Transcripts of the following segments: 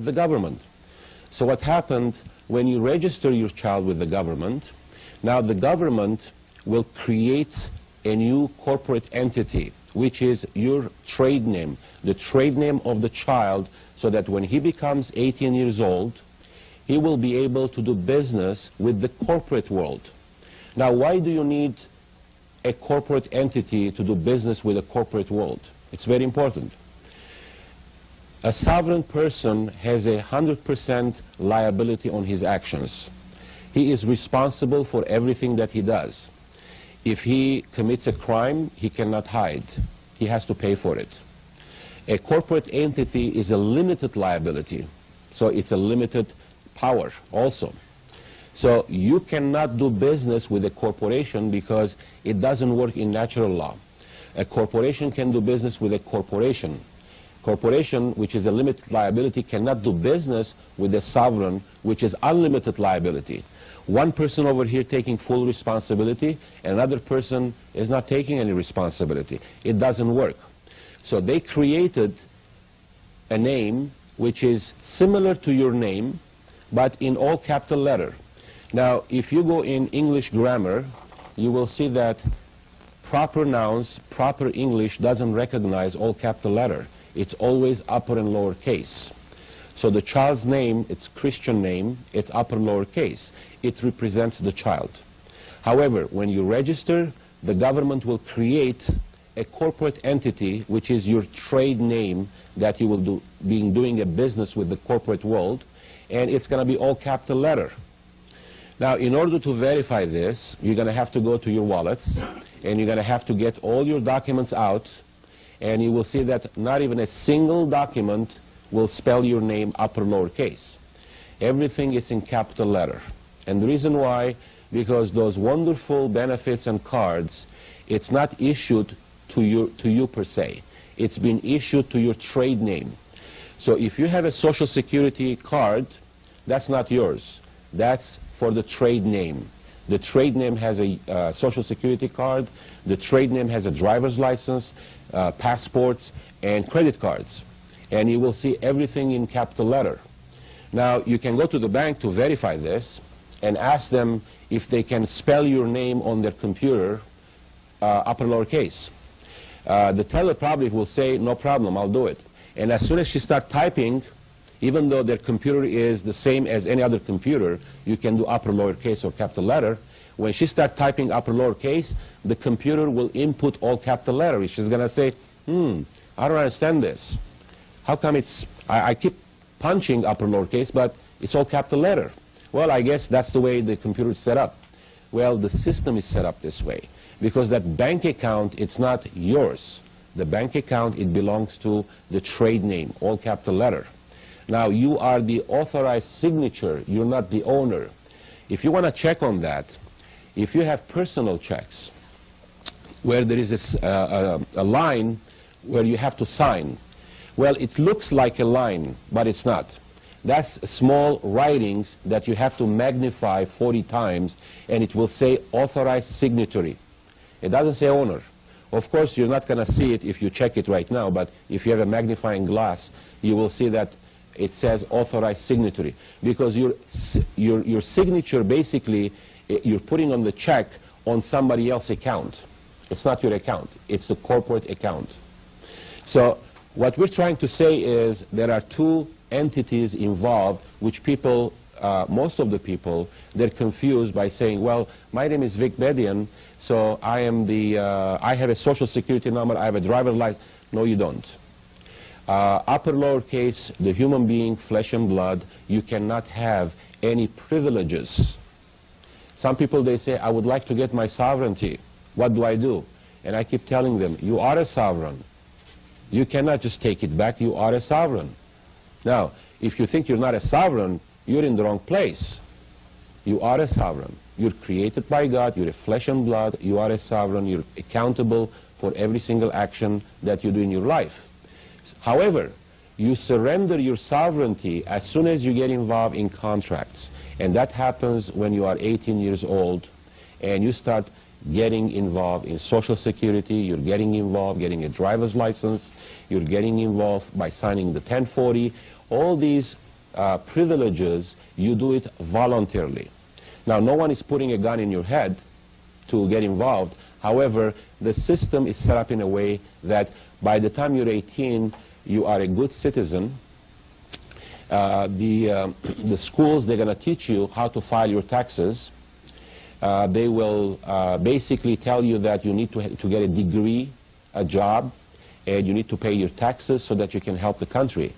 the government. So what happened when you register your child with the government, now the government will create a new corporate entity, which is your trade name, the trade name of the child, so that when he becomes 18 years old, he will be able to do business with the corporate world. Now, why do you need a corporate entity to do business with the corporate world? It's very important. A sovereign person has 100% liability on his actions. He is responsible for everything that he does. If he commits a crime, he cannot hide. He has to pay for it. A corporate entity is a limited liability, so it's a limited power also. So you cannot do business with a corporation because it doesn't work in natural law. A corporation can do business with a corporation. Corporation, which is a limited liability, cannot do business with a sovereign, which is unlimited liability. One person over here taking full responsibility, and another person is not taking any responsibility. It doesn't work. So they created a name which is similar to your name, but in all capital letter. Now, if you go in English grammar, you will see that proper nouns, proper English doesn't recognize all capital letter. It's always upper and lower case. So the child's name, its Christian name, it's upper and lower case. It represents the child. However, when you register, the government will create a corporate entity, which is your trade name that you will be doing a business with the corporate world, and it's going to be all capital letter. Now, in order to verify this, you're going to have to go to your wallets, and you're going to have to get all your documents out, and you will see that not even a single document will spell your name upper lower case. Everything is in capital letter. And the reason why, because those wonderful benefits and cards, it's not issued to you per se. It's been issued to your trade name. So if you have a Social Security card, that's not yours. That's for the trade name. The trade name has a Social Security card. The trade name has a driver's license, passports, and credit cards. And you will see everything in capital letter. Now, you can go to the bank to verify this and ask them if they can spell your name on their computer upper lower case. The teller probably will say, no problem, I'll do it. And as soon as she starts typing, even though their computer is the same as any other computer, you can do upper lower case or capital letter. When she starts typing upper lower case, the computer will input all capital letter. She's going to say, I don't understand this. How come I keep punching upper lower case, but it's all capital letter? Well, I guess that's the way the computer is set up. Well, the system is set up this way because that bank account, it's not yours. The bank account, it belongs to the trade name, all capital letter. Now, you are the authorized signature. You're not the owner. If you want to check on that, if you have personal checks where there is a line where you have to sign, well, it looks like a line, but it's not. That's small writings that you have to magnify 40 times, and it will say authorized signatory. It doesn't say owner. Of course, you're not going to see it if you check it right now, but if you have a magnifying glass, you will see that it says authorized signatory. Because your signature, basically, you're putting on the check on somebody else's account. It's not your account. It's the corporate account. So what we're trying to say is there are two entities involved, which people, most of the people, they're confused by saying, well, my name is Vic Bedian, so I have a Social Security number, I have a driver's license. No, you don't. Upper lower case, the human being, flesh and blood, you cannot have any privileges. Some people, they say, I would like to get my sovereignty. What do I do? And I keep telling them, you are a sovereign. You cannot just take it back. You are a sovereign. Now, if you think you're not a sovereign, you're in the wrong place. You are a sovereign. You're created by God. You're a flesh and blood. You are a sovereign. You're accountable for every single action that you do in your life. However, you surrender your sovereignty as soon as you get involved in contracts. And that happens when you are 18 years old and you start getting involved in Social Security, you're getting involved getting a driver's license, you're getting involved by signing the 1040. All these privileges, you do it voluntarily. Now, no one is putting a gun in your head to get involved. However, the system is set up in a way that by the time you're 18, you are a good citizen. The schools, they're going to teach you how to file your taxes. They will basically tell you that you need to get a degree, a job, and you need to pay your taxes so that you can help the country.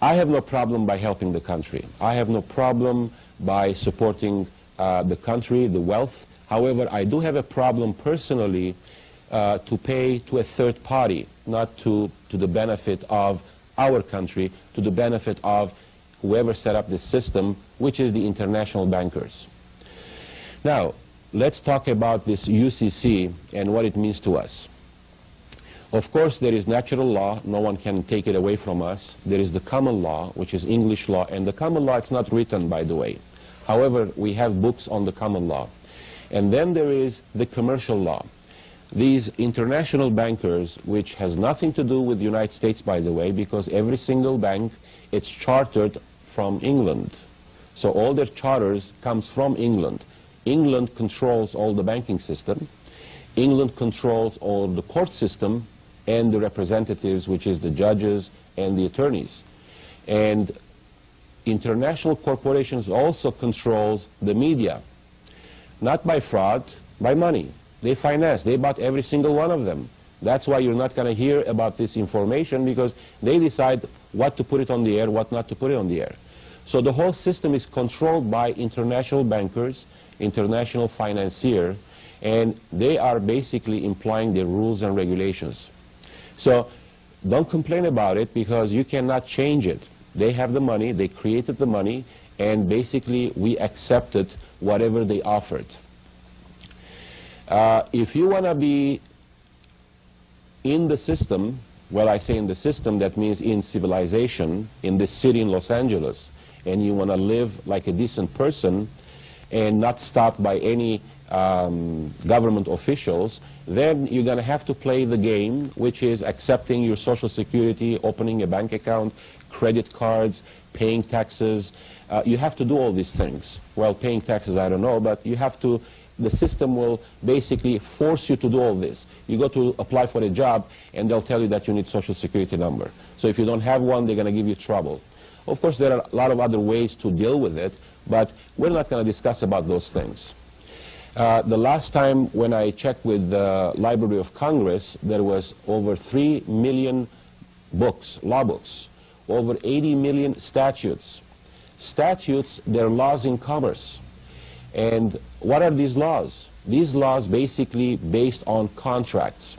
I have no problem by helping the country. I have no problem by supporting the country, the wealth. However, I do have a problem personally to pay to a third party, not to the benefit of our country, to the benefit of whoever set up this system, which is the international bankers. Now, let's talk about this UCC and what it means to us. Of course, there is natural law. No one can take it away from us. There is the common law, which is English law. And the common law, it's not written, by the way. However, we have books on the common law. And then there is the commercial law. These international bankers, which has nothing to do with the United States, by the way, because every single bank, it's chartered from England. So all their charters comes from England. England controls all the banking system. England controls all the court system and the representatives, which is the judges and the attorneys. And international corporations also controls the media, not by fraud, by money. They finance. They bought every single one of them. That's why you're not going to hear about this information, because they decide what to put it on the air, what not to put it on the air. So the whole system is controlled by international bankers, international financiers, and they are basically implying their rules and regulations. So don't complain about it, because you cannot change it. They have the money, they created the money, and basically we accepted whatever they offered. If you want to be in the system, well, I say in the system, that means in civilization, in this city in Los Angeles, and you want to live like a decent person and not stopped by any government officials, then you're going to have to play the game, which is accepting your Social Security, opening a bank account, credit cards, paying taxes. You have to do all these things. Well, paying taxes, I don't know, but you have to. The system will basically force you to do all this. You go to apply for a job, and they'll tell you that you need Social Security number. So if you don't have one, they're going to give you trouble. Of course, there are a lot of other ways to deal with it, but we're not going to discuss about those things. The last time when I checked with the Library of Congress, there was over 3 million books, law books, over 80 million statutes. Statutes, they're laws in commerce. And what are these laws? These laws basically based on contracts.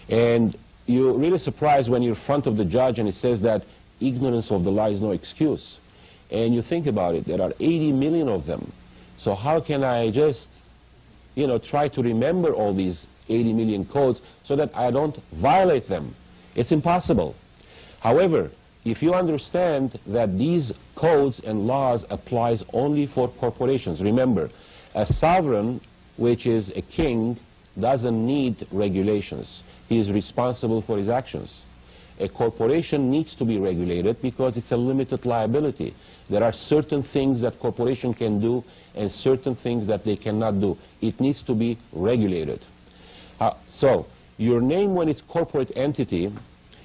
And you're really surprised when you're in front of the judge and it says that ignorance of the law is no excuse. And you think about it, there are 80 million of them. So how can I just, try to remember all these 80 million codes so that I don't violate them? It's impossible. However, if you understand that these codes and laws applies only for corporations, remember, a sovereign, which is a king, doesn't need regulations. He is responsible for his actions. A corporation needs to be regulated because it's a limited liability. There are certain things that corporation can do and certain things that they cannot do. It needs to be regulated. So your name, when it's corporate entity,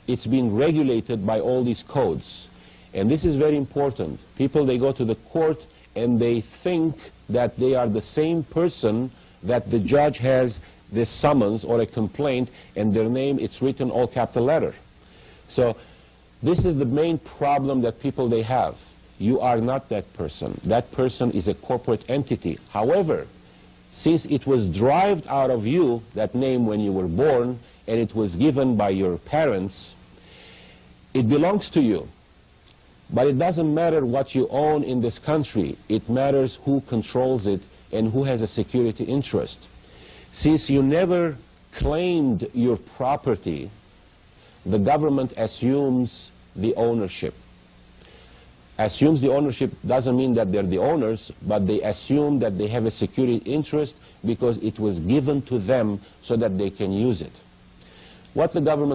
it's being regulated by all these codes. And this is very important. People, they go to the court and they think that they are the same person, that the judge has this summons or a complaint, and their name, it's written all capital letter. So this is the main problem that people, they have. You are not that person. That person is a corporate entity. However, since it was derived out of you, that name, when you were born, and it was given by your parents, it belongs to you. But it doesn't matter what you own in this country. It matters who controls it and who has a security interest. Since you never claimed your property, the government assumes the ownership. Assumes the ownership doesn't mean that they're the owners, but they assume that they have a security interest because it was given to them so that they can use it. What the government